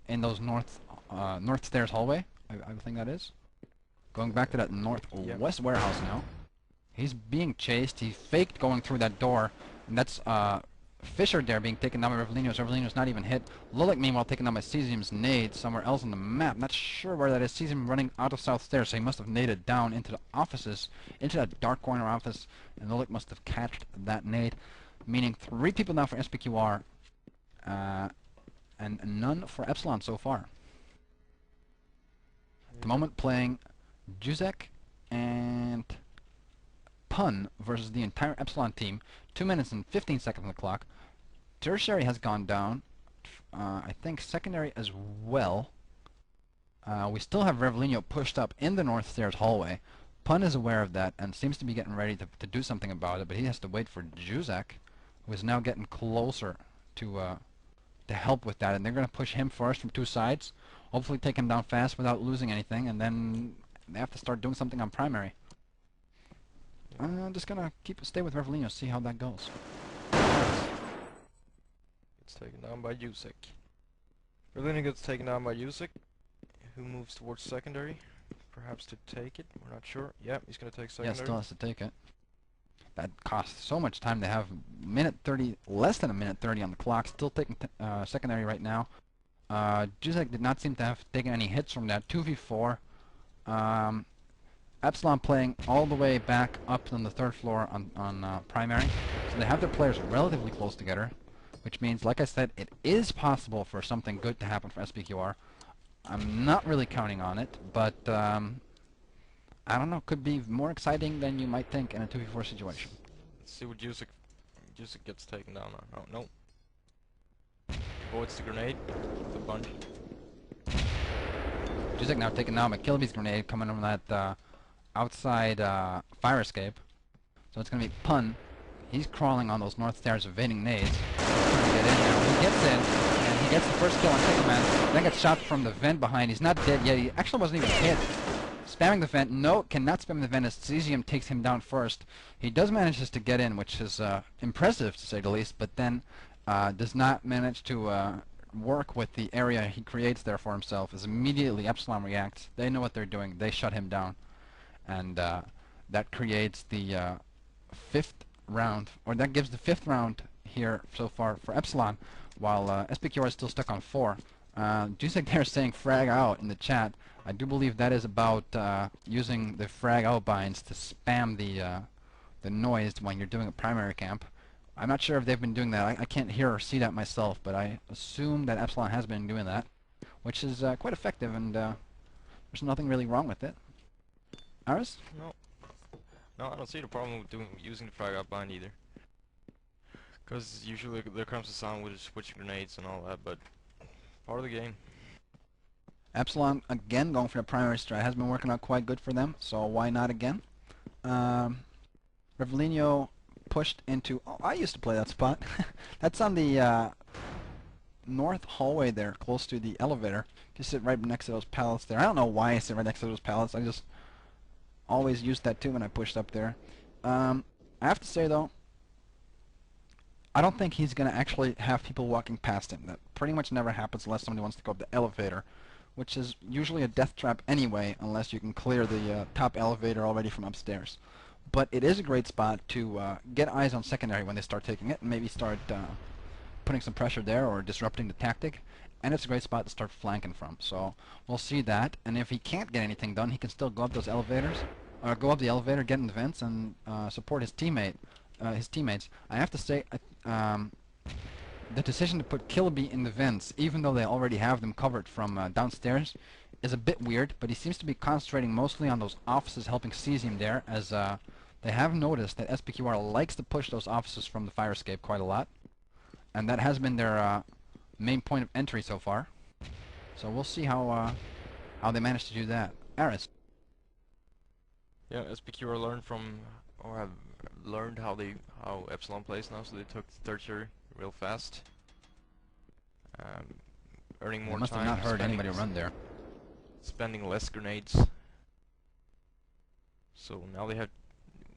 in those north stairs hallway. I think that is. Going back to that northwest warehouse now. He's being chased. He faked going through that door. And that's Fisher there being taken down by Revellino's. Revellino's not even hit. Lulic, meanwhile, taken down by Cesium's nade somewhere else on the map. Not sure where that is. Cesium running out of south stairs, so he must have naded down into the offices, into that dark corner office, and Lulic must have catched that nade. Meaning 3 people now for SPQR, and none for Epsilon so far. At the moment, playing Juzek and Pun versus the entire Epsilon team. 2 minutes and 15 seconds on the clock. Tertiary has gone down. I think secondary as well. We still have Revellino pushed up in the north stairs hallway. Pun is aware of that and seems to be getting ready to do something about it, but he has to wait for Juzek, who is now getting closer to help with that, and they're going to push him first from 2 sides. Hopefully take him down fast without losing anything, and then they have to start doing something on primary. I'm just gonna stay with Revellino, see how that goes. Gets taken down by Jusek. Revellino gets taken down by Jusek, who moves towards secondary, perhaps to take it. We're not sure. Yeah, he's gonna take secondary. Yeah, still has to take it. That costs so much time. They have minute 30, less than a minute 30 on the clock. Still taking secondary right now. Jusek did not seem to have taken any hits from that 2v4. Epsilon playing all the way back up on the 3rd floor on primary, so they have their players relatively close together, which means, like I said, it is possible for something good to happen for SPQR. I'm not really counting on it, but I don't know, could be more exciting than you might think in a 2v4 situation. Let's see what Jusek gets taken down on. Oh, no. Avoids the grenade with a bunch. Jusek now taking down McKilby's grenade coming from that outside fire escape. So it's going to be Pun. He's crawling on those north stairs, evading nades. Trying to get in there. He gets in, and he gets the first kill on Tickleman. Then gets shot from the vent behind. He's not dead yet. He actually wasn't even hit. Spamming the vent. No, cannot spam the vent as Cesium takes him down first. He does manage to get in, which is impressive to say the least, but then does not manage to work with the area he creates there for himself. As immediately Epsilon reacts, they know what they're doing. They shut him down. And that creates the 5th round, or that gives the 5th round here so far for Epsilon, while SPQR is still stuck on 4. Jusek there saying frag out in the chat. I do believe that is about using the frag out binds to spam the noise when you're doing a primary camp. I'm not sure if they've been doing that. I can't hear or see that myself, but I assume that Epsilon has been doing that, which is quite effective, and there's nothing really wrong with it. Aris? No, I don't see the problem with using the frag out bind either. Because usually there comes a sound with switching grenades and all that, but part of the game. Epsilon again going for the primary strat. Has been working out quite good for them, so why not again? Revellino pushed into... Oh, I used to play that spot. That's on the north hallway there, close to the elevator. Just sit right next to those pallets there. I don't know why I sit right next to those pallets. I just always used that too when I pushed up there. I have to say though, I don't think he's going to actually have people walking past him. That pretty much never happens unless somebody wants to go up the elevator, which is usually a death trap anyway, unless you can clear the top elevator already from upstairs. But it is a great spot to get eyes on secondary when they start taking it, and maybe start putting some pressure there or disrupting the tactic. And it's a great spot to start flanking from. So we'll see that. And if he can't get anything done, he can still go up those elevators, or go up the elevator, get in the vents, and support his teammates. I have to say, the decision to put Kilby in the vents, even though they already have them covered from downstairs, is a bit weird. But he seems to be concentrating mostly on those offices, helping Cesium there, as they have noticed that SPQR likes to push those offices from the fire escape quite a lot, and that has been their main point of entry so far. So we'll see how they manage to do that. Aris. Yeah, SPQR learned from, or have learned how Epsilon plays now, so they took tertiary real fast, earning more time. Must have not heard anybody run there. Spending less grenades. So now they have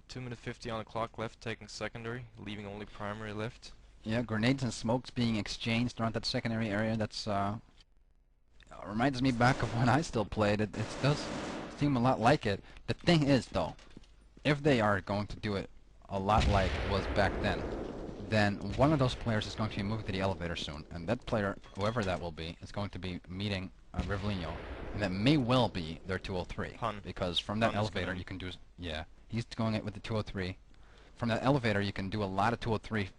2 minutes 50 on the clock left, taking secondary, leaving only primary left. Yeah, grenades and smokes being exchanged around that secondary area. That's reminds me back of when I still played. It does seem a lot like it. The thing is, though, if they are going to do it a lot like it was back then one of those players is going to be moving to the elevator soon, and that player, whoever that will be, is going to be meeting Rivellino, and that may well be their 203. Pun. Because from that Pun is elevator gonna- you can do... Yeah, he's going it with the 203. From that elevator you can do a lot of 203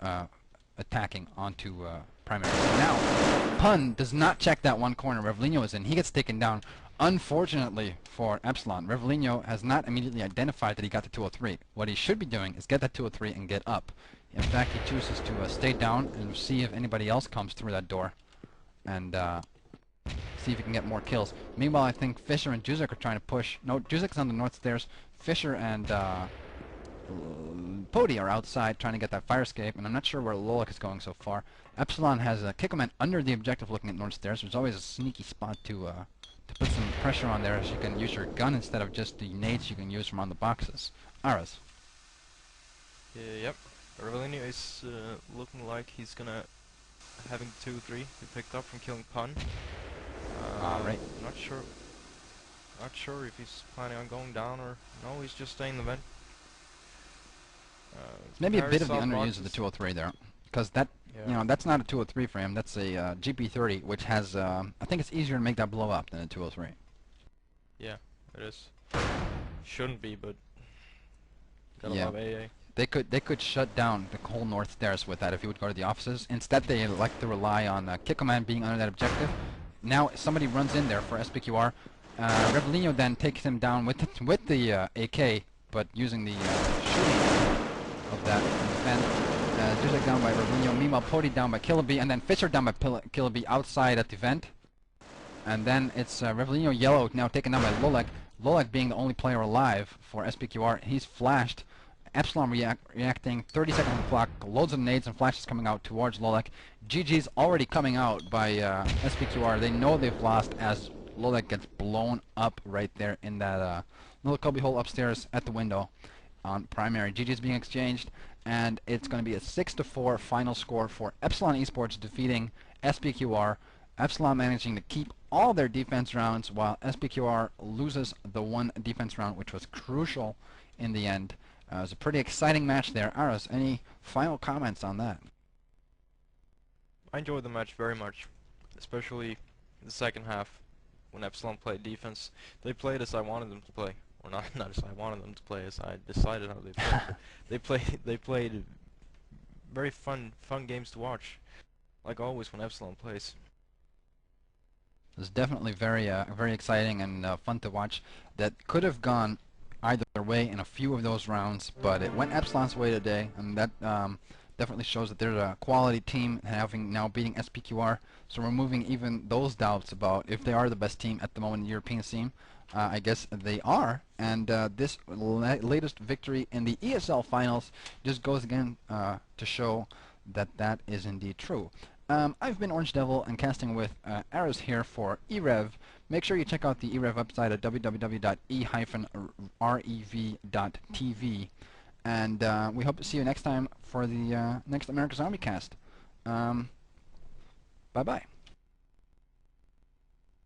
attacking onto primary. So now, Pun does not check that one corner Rivellino is in. He gets taken down. Unfortunately for Epsilon, Rivellino has not immediately identified that he got the 203. What he should be doing is get that 203 and get up. In fact, he chooses to stay down and see if anybody else comes through that door, and see if he can get more kills. Meanwhile, I think Fisher and Juzek are trying to push. No, Juzek's on the north stairs. Fisher and Pody are outside trying to get that fire escape, and I'm not sure where Lolek is going so far. Epsilon has a Kikoman under the objective looking at north stairs. There's always a sneaky spot to put some pressure on there, as you can use your gun instead of just the nades you can use from on the boxes. Aras. Yep. Rivellino is looking like he's gonna having 2-3 he picked up from killing Pun. Alright. Not sure if he's planning on going down or no. He's just staying in the vent. Maybe a bit of the South underuse boxes. of the 203 there, because that, you know, that's not a 203 for him. That's a GP30, which has, I think it's easier to make that blow up than a 203. Yeah, it is. Shouldn't be, but gotta Yeah. love AA. They could shut down the whole north stairs with that if you would go to the offices. Instead, they like to rely on Kikoman being under that objective. Now somebody runs in there for SPQR. Rivellino then takes him down with the AK, but using the shooting of that defense. Juzek down by Rivellino. Meanwhile, Pody down by Killaby, and then Fisher down by Killaby outside at the vent. And then it's Rivellino yellow now taken down by Lolek. Lolek being the only player alive for SPQR. He's flashed. Epsilon reacting, 30 seconds on the clock, loads of nades and flashes coming out towards Lolek. GG's already coming out by SPQR. They know they've lost as Lolek gets blown up right there in that little cubby hole upstairs at the window on primary. GG's being exchanged, and it's going to be a 6-4 final score for Epsilon Esports defeating SPQR. Epsilon managing to keep all their defense rounds while SPQR loses the one defense round, which was crucial in the end. It was a pretty exciting match there. Aras, any final comments on that? I enjoyed the match very much, especially the second half when Epsilon played defense. They played as I wanted them to play, or not as I wanted them to play, as I decided how they played. They played very fun games to watch, like always when Epsilon plays. It was definitely very very exciting and fun to watch. That could have gone either way in a few of those rounds, but it went Epsilon's way today, and that definitely shows that they're a quality team, having now beating SPQR, so removing even those doubts about if they are the best team at the moment in the European scene. I guess they are, and this latest victory in the ESL finals just goes again to show that that is indeed true. I've been Orange Devil and casting with Aras here for e-rev. Make sure you check out the e-rev website at www.e-rev.tv. And we hope to see you next time for the next America's Army cast. Bye-bye.